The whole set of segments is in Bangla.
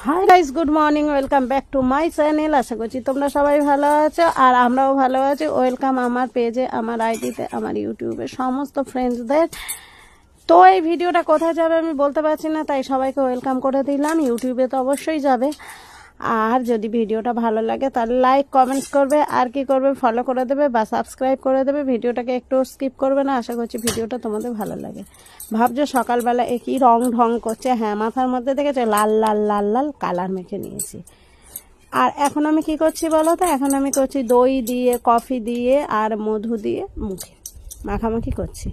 High guys, good morning, welcome back to my channel. আশা করছি তোমরা সবাই ভালো আছো আর আমরাও ভালো আছি। ওয়েলকাম আমার পেজে, আমার আইডিতে, আমার ইউটিউবে সমস্ত ফ্রেন্ডসদের। তো এই ভিডিওটা কোথায় যাবে আমি বলতে পারছি না, তাই সবাইকে ওয়েলকাম করে দিলাম। ইউটিউবে তো অবশ্যই যাবে। আর যদি ভিডিওটা ভালো লাগে তাহলে লাইক কমেন্টস করবে, আর কি করবে, ফলো করে দেবে বা সাবস্ক্রাইব করে দেবে। ভিডিওটাকে একটু স্কিপ করবে না। আশা করছি ভিডিওটা তোমাদের ভালো লাগে। ভাবছো সকালবেলা একই রং ঢং করছে। হ্যাঁ, মাথার মধ্যে দেখেছো লাল লাল লাল লাল কালার মেখে নিয়েছি। আর এখন আমি কি করছি বলো তো? এখন আমি করছি দই দিয়ে, কফি দিয়ে আর মধু দিয়ে মুখে মাখামাখি করছি।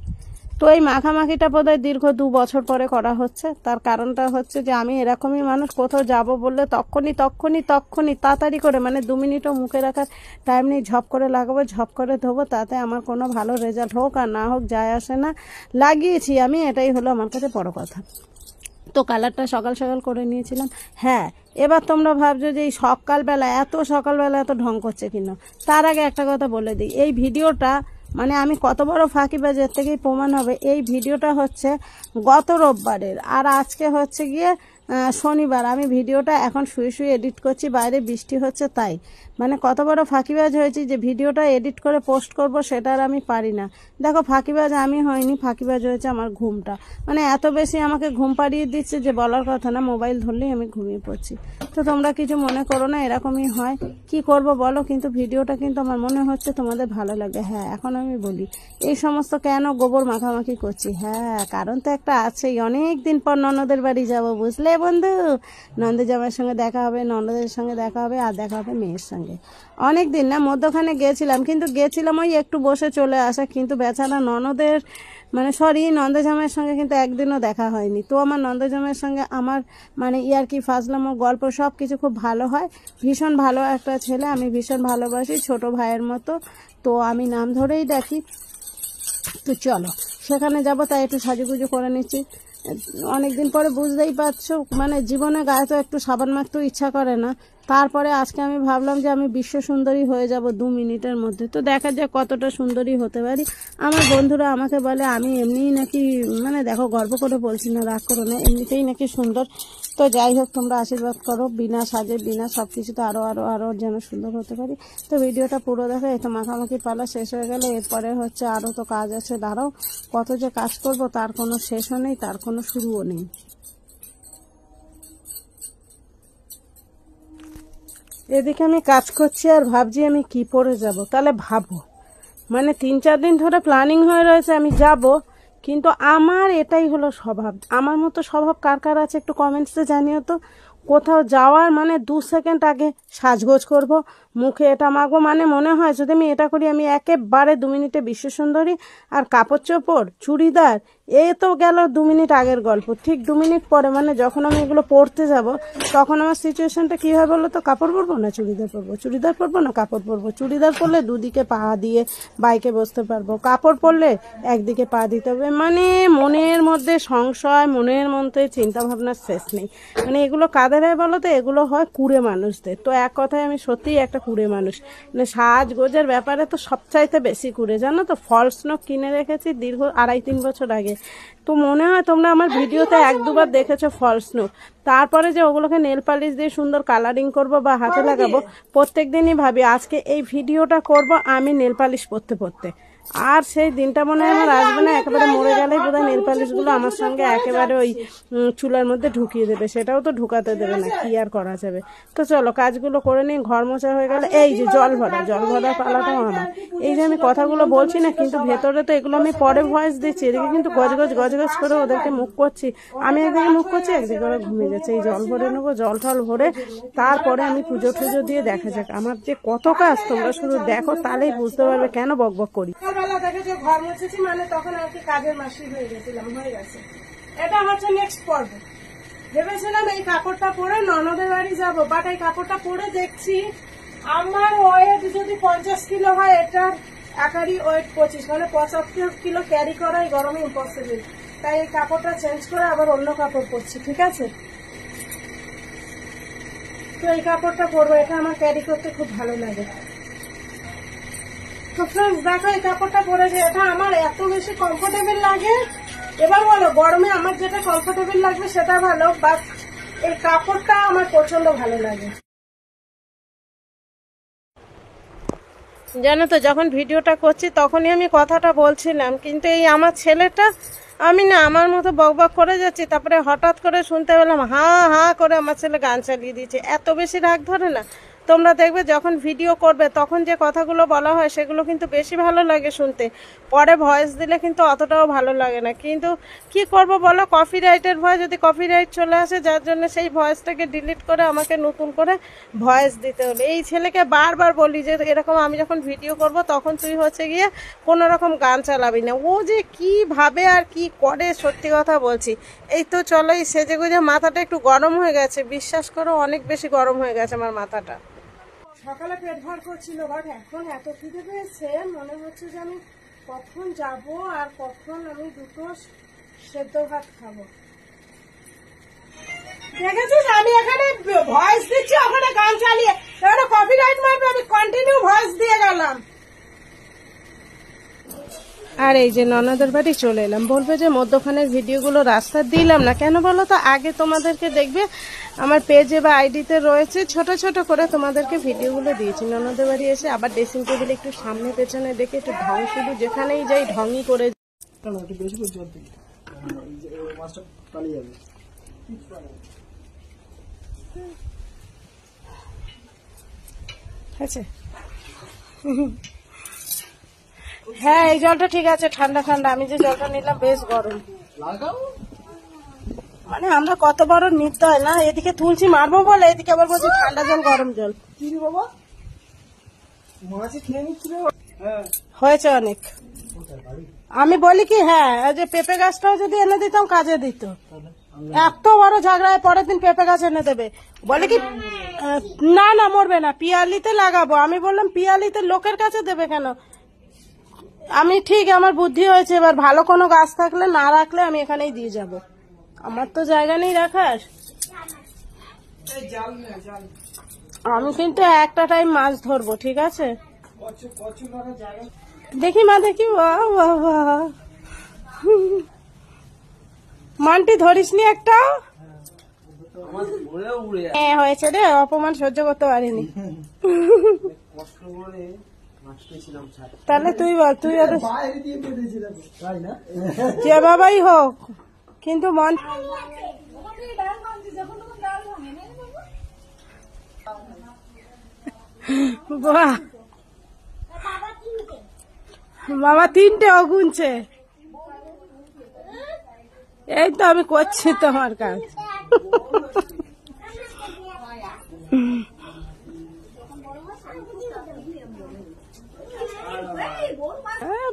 তো এই মাখামাখিটা বোধহয় দীর্ঘ 2 বছর পরে করা হচ্ছে। তার কারণটা হচ্ছে যে আমি এরকমই মানুষ, কোথাও যাব বললে তখনই তাড়াতাড়ি করে, মানে 2 মিনিটও মুখে রাখার টাইম নেই, ঝপ করে লাগাবো, ঝপ করে ধোবো। তাতে আমার কোনো ভালো রেজাল্ট হোক আর না হোক যায় আসে না। লাগিয়েছি আমি, এটাই হলো আমার কাছে বড় কথা। তো কালারটা সকাল সকাল করে নিয়েছিলাম। হ্যাঁ, এবার তোমরা ভাবছো যে এই সকালবেলা এত ঢং করছে কিনা। তার আগে একটা কথা বলে দিই, এই ভিডিওটা মানে আমি কত বড় ফাঁকিবাজ এর থেকেই প্রমাণ হবে। এই ভিডিওটা হচ্ছে গত রোববারের, আর আজকে হচ্ছে গিয়ে শনিবার। আমি ভিডিওটা এখন শুয়ে এডিট করছি, বাইরে বৃষ্টি হচ্ছে তাই। মানে কত বড় ফাঁকিবাজ হয়েছি যে ভিডিওটা এডিট করে পোস্ট করব, সেটা আর আমি পারি না। দেখো, ফাঁকিবাজ আমি হয়নি, ফাঁকিবাজ হয়েছে আমার ঘুমটা। মানে এত বেশি আমাকে ঘুম পাড়িয়ে দিচ্ছে যে বলার কথা না। মোবাইল ধরলেই আমি ঘুমিয়ে পড়ছি। তো তোমরা কিছু মনে করো না, এরকমই হয়। কি করব বলো? কিন্তু ভিডিওটা কিন্তু আমার মনে হচ্ছে তোমাদের ভালো লাগে। হ্যাঁ, এখন আমি বলি এই সমস্ত কেন গোবর মাখামাখি করছি। হ্যাঁ, কারণ তো একটা আছেই। অনেক দিন পর ননদের বাড়ি যাব, বুঝলে বন্ধু। ননদের জামাইয়ের সঙ্গে দেখা হবে, ননদের সঙ্গে দেখা হবে, আর দেখা হবে মেয়ের সঙ্গে। অনেক দিন না, মধ্যখানে গেছিলাম, কিন্তু গেছিলাম ওই একটু বসে চলে আসা। কিন্তু বেচারা ননদের ননদের জামাইয়ের সঙ্গে কিন্তু একদিনও দেখা হয়নি। তো আমার ননদের জামাইয়ের সঙ্গে আমার মানে ইয়ার্কি, ফাজলামো, গল্প সব কিছু খুব ভালো হয়। ভীষণ ভালো একটা ছেলে, আমি ভীষণ ভালোবাসি, ছোট ভাইয়ের মতো। তো আমি নাম ধরেই ডাকি। তো চলো সেখানে যাব, তাই একটু সাজুগুজু করে নিচ্ছি। অনেকদিন পরে বুঝতেই পারছো, মানে জীবনে গায়ে তো একটু সাবান মাখতেও ইচ্ছা করে না। তারপরে আজকে আমি ভাবলাম যে আমি বিশ্ব সুন্দরী হয়ে যাব 2 মিনিটের মধ্যে। তো দেখা যাক কতটা সুন্দরী হতে পারি। আমার বন্ধুরা আমাকে বলে আমি এমনিই নাকি, মানে দেখো গর্ব করে বলছি না, রাগ করো না, এমনিতেই নাকি সুন্দর। তো যাই হোক, তোমরা আশীর্বাদ করো, বিনা সাজে বিনা সব কিছুতে আরও যেন সুন্দর হতে পারি। তো ভিডিওটা পুরো দেখো। এই তো মাখামাখি পালা শেষ হয়ে গেলে এরপরে হচ্ছে আরও তো কাজ আছে। দাঁড়াও, কত যে কাজ করব তার কোনো শেষও নেই, তার কোনো শুরুও নেই। এদিকে আমি কাজ করছি আর ভাবছি আমি কি পরে যাব। তাহলে ভাবো, মানে 3-4 দিন ধরে প্ল্যানিং হয়ে রয়েছে আমি যাব, কিন্তু আমার এটাই হলো স্বভাব। আমার মতো স্বভাব কার কার আছে একটু কমেন্টসে জানিও তো। কোথাও যাওয়ার মানে 2 সেকেন্ড আগে সাজগোজ করব, মুখে এটা মাখবো, মানে মনে হয় যদি আমি এটা করি আমি একেবারে 2 মিনিটে বিশ্ব সুন্দরী। আর কাপড় চোপড়, চুড়িদার, এ তো গেল 2 মিনিট আগের গল্প। ঠিক 2 মিনিট পরে, মানে যখন আমি এগুলো পরতে যাব, তখন আমার সিচুয়েশনটা কী হয় বলো তো? কাপড় পরবো না চুড়িদার পরবো, চুড়িদার পরবো না কাপড় পরবো। চুড়িদার পরলে দুদিকে পা দিয়ে বাইকে বসতে পারবো, কাপড় পরলে একদিকে পা দিতে হবে। মানে মনের মধ্যে সংশয়, মনের মধ্যে চিন্তা ভাবনার শেষ নেই। মানে এগুলো কাদের হয় বলো তো? এগুলো হয় কুড়ে মানুষদের। তো এক কথায় আমি সত্যিই একটা কুড়ে মানুষ। মানে সাজগোজের ব্যাপারে তো সবচাইতে বেশি কুড়ে, জানো তো। ফলস নখ কিনে রেখেছি দীর্ঘ 2.5-3 বছর আগে। তো মনে হয় তোমরা আমার ভিডিওতে 1-2 বার দেখেছো ফলস নখ। তারপরে যে ওগুলোকে নেল পালিশ দিয়ে সুন্দর কালারিং করব বা হাতে লাগাবো, প্রত্যেক দিনই ভাবি আজকে এই ভিডিওটা করব আমি নেল পালিশ পরতে। আর সেই দিনটা মনে হয় আমার আসবে না। একেবারে মরে গেলেই বোধহয় নেল পালিশগুলো আমার সঙ্গে একেবারে ওই চুলার মধ্যে ঢুকিয়ে দেবে। সেটাও তো ঢুকাতে দেবে না, কি আর করা যাবে। তো চলো কাজগুলো করে নিই। ঘর মোছা হয়ে গেলে এই যে জল ভরার পালাটাও আমার। এই যে আমি কথাগুলো বলছি না, কিন্তু ভেতরে তো এগুলো আমি পরে ভয়েস দিচ্ছি। এদিকে কিন্তু গজগজ করে ওদেরকে মুখ করছি। আমি একদিকে মুখ করছি, একদিকে ওরা ঘুমিয়ে যাচ্ছে। এই জল ভরে নেবো, জল টল ভরে তারপরে আমি পুজো দিয়ে দেখা যাক আমার যে কত কাজ। তোমরা শুধু দেখো, তাহলেই বুঝতে পারবে কেন বকবক করি। সকালবেলা দেখেছো ঘর মুছেছি, মানে তখন আর কি কাজের মাসি হয়ে গেছে। এটা হচ্ছে নেক্সট পর্ব। ভেবেছিলাম এই কাপড়টা পরে ননদের বাড়ি যাবো, বাট এই কাপড়টা পরে দেখছি আমার ওয়েট যদি 50 কিলো হয়, এটার একারই ওয়েট 25, মানে 75 কিলো ক্যারি করা এই গরমে ইম্পসিবল। তাই এই কাপড়টা চেঞ্জ করে আবার অন্য কাপড় পরছি, ঠিক আছে। তো এই কাপড়টা পরবো, এটা আমার ক্যারি করতে খুব ভালো লাগে। তো ফ্রেন্ডস দেখো, এই কাপড়টা পরেছে, এটা আমার এত বেশি কমফোর্টেবল লাগে। এবার বলো, গরমে আমার যেটা কমফোর্টেবল লাগবে সেটা ভালো, বাট এই কাপড়টা আমার প্রচন্ড ভালো লাগে। জানো তো, যখন ভিডিওটা করছি তখনই আমি কথাটা বলছিলাম, কিন্তু এই আমার ছেলেটা, আমি না আমার মতো বকবক করে যাচ্ছি, তারপরে হঠাৎ করে শুনতে পেলাম হা হা করে আমার ছেলে গান চালিয়ে দিয়েছে। এত বেশি রাগ ধরে না? তোমরা দেখবে যখন ভিডিও করবে তখন যে কথাগুলো বলা হয় সেগুলো কিন্তু বেশি ভালো লাগে শুনতে, পরে ভয়েস দিলে কিন্তু অতটাও ভালো লাগে না। কিন্তু কি করব বলো, কপিরাইটের ভয়, যদি কপিরাইট চলে আসে, যার জন্য সেই ভয়েসটাকে ডিলিট করে আমাকে নতুন করে ভয়েস দিতে হলো। এই ছেলেকে বারবার বলি যে এরকম আমি যখন ভিডিও করব তখন তুই হচ্ছে গিয়ে কোনো রকম গান চালাবি না। ও যে কি ভাবে আর কি করে, সত্যি কথা বলছি। এই তো চলো, এই সেজে গুজে মাথাটা একটু গরম হয়ে গেছে, বিশ্বাস করো অনেক বেশি গরম হয়ে গেছে আমার মাথাটা। সকালে পেট ভর করছিল, বাট এখন এত খিদে পেয়েছে, মনে হচ্ছে যে আমি কখন যাব আর কখন আমি দুটো সেদ্ধ ভাত খাবো। দেখেছিস আমি এখানে ভয়েস দিচ্ছি, ওখানে গান চালিয়ে, এখানে কপিরাইট মারবে, আমি কন্টিনিউ ভয়েস দিয়ে গেলাম। আর এই যে ননদের বাড়ি চলে এলাম, বলবে যে মধ্যখানের ভিডিওগুলো রাস্তা দিলাম না কেন বলো তো? আগে তোমাদেরকে দেখবে আমার পেজে বা আইডিতে রয়েছে, ছোট ছোট করে তোমাদেরকে ভিডিওগুলো দিয়েছি। ননদের বাড়ি এসে আবার ড্রেসিং টেবিলে একটু সামনে পেছনে দেখে একটু ঢং, শুধু যেখানেই যাই ঢংই করে। আছে হ্যাঁ, এই জলটা ঠিক আছে, ঠান্ডা ঠান্ডা। আমি যে জলটা নিলাম বেশ গরম। মানে আমরা কত বড় নিতে হয় না, এদিকে তুলছি মারবো বলে, এদিকে আবার বলছি ঠান্ডা জল গরম জল। কি বাবা হয়েছে অনেক। আমি বলি কি, হ্যাঁ যে পেঁপে গাছটাও যদি এনে দিতাম কাজে দিত। এত বড় ঝগড়ায় পরের দিন পেঁপে গাছ এনে দেবে, বলে কি না না মরবে না, পিয়ালিতে লাগাবো। আমি বললাম পিয়ালিতে লোকের কাছে দেবে কেন? আমি ঠিক, আমার বুদ্ধি হয়েছে, এবার ভালো কোনো গাছ থাকলে না রাখলে আমি এখানেই দিয়ে যাব, আমার তো জায়গা নেই রাখার। আমি কিন্তু একটা টাইম মাছ ধরবো, ঠিক আছে? দেখি মা, দেখি। বাহ বাহ বাহ, মানটি ধরিসনি একটা? হ্যাঁ হয়েছে রে, অপমান সহ্য করতে পারিনি। তাহলে তুই বল, তুই যে বাবাই হোক, কিন্তু মন বাহ, বাবা তিনটে অগুনছে। এই তো আমি করছি তোমার কাজ।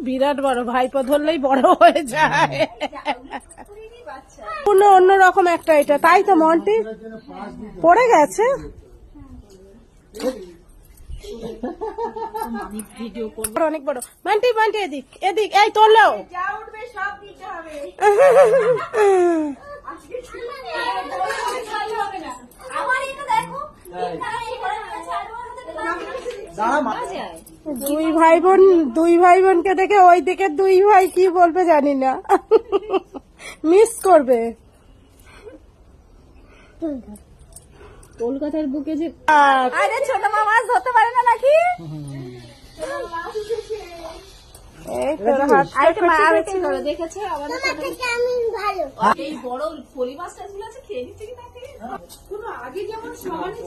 বিরাট বড়, ভাইপো ধরলেই বড় হয়ে যায়। অন্যরকম একটা এটা, তাই তো মনটি পড়ে গেছে। অনেক বড় মানটি, মানটি এদিক এদিক, এই তোলেও দুই ভাই বোনকে দেখে ওই দিকে দুই ভাই কি বলবে জানি না, মিস করবে। কলকাতার বুকে যে ছোট মামা ধরতে পারে না নাকি? এই তোর হাত দেখেছে এই বড় ফলি মাছটা আছে, খেয়ে নিচ্ছে কি তার থেকে আগে যেমন সমানে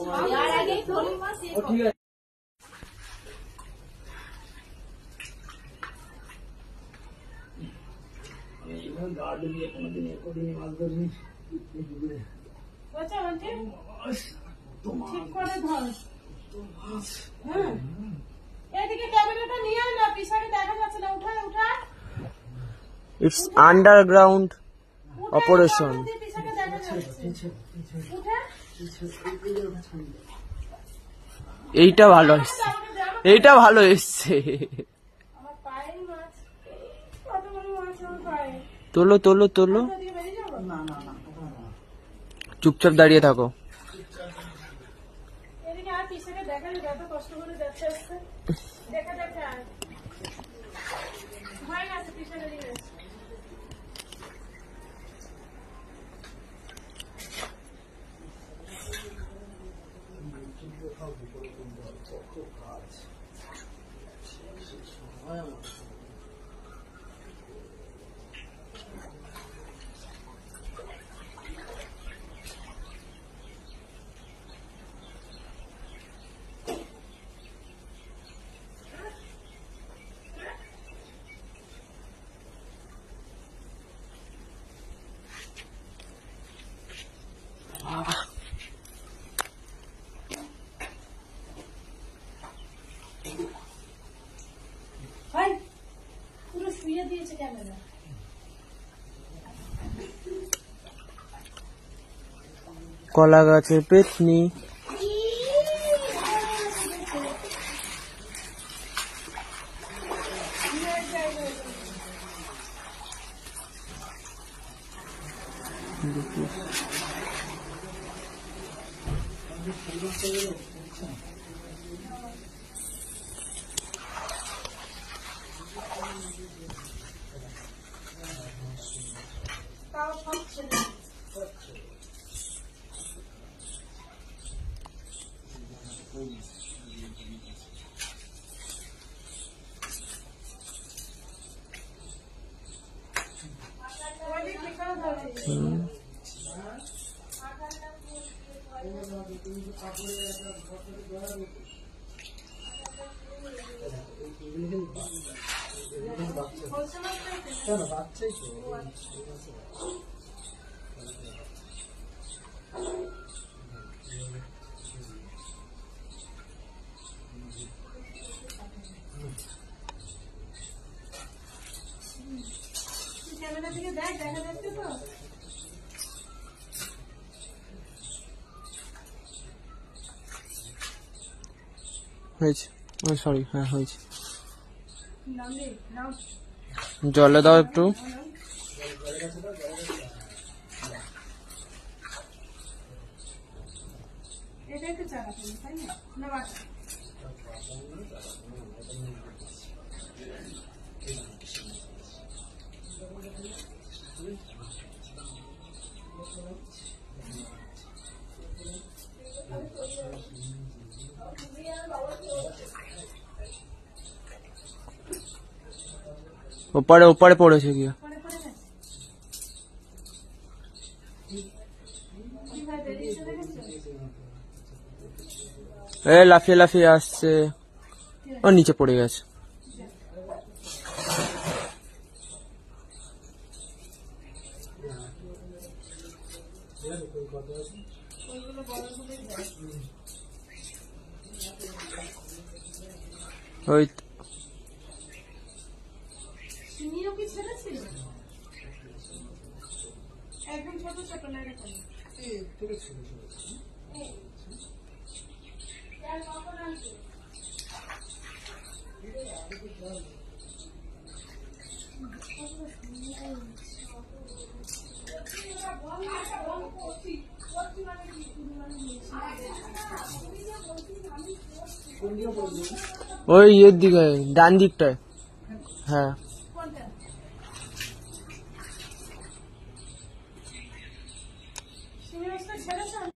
ঠিক করে ধর। হ্যাঁ এদিকে ক্যামেরাটা নিয়ে আয় না, পিছনে দেখা যাচ্ছে না, উঠা উঠা। It's underground operation. এইটা ভালো এসছে, এইটা ভালো এসছে। তোলো তোলো তোলো, চুপচাপ দাঁড়িয়ে থাকো। কলা গাছের পেতনি। হয়েছে, সরি, হ্যাঁ হয়েছে। জলে দাও একটু। ওপারে ওপারে পড়েছে গিয়া। এ লাফিয়ে লাফিয়ে আসছে, ও নিচে পড়ে গেছে। ওই ওই ইয়ের দিকে, ডান দিকটায়। হ্যাঁ।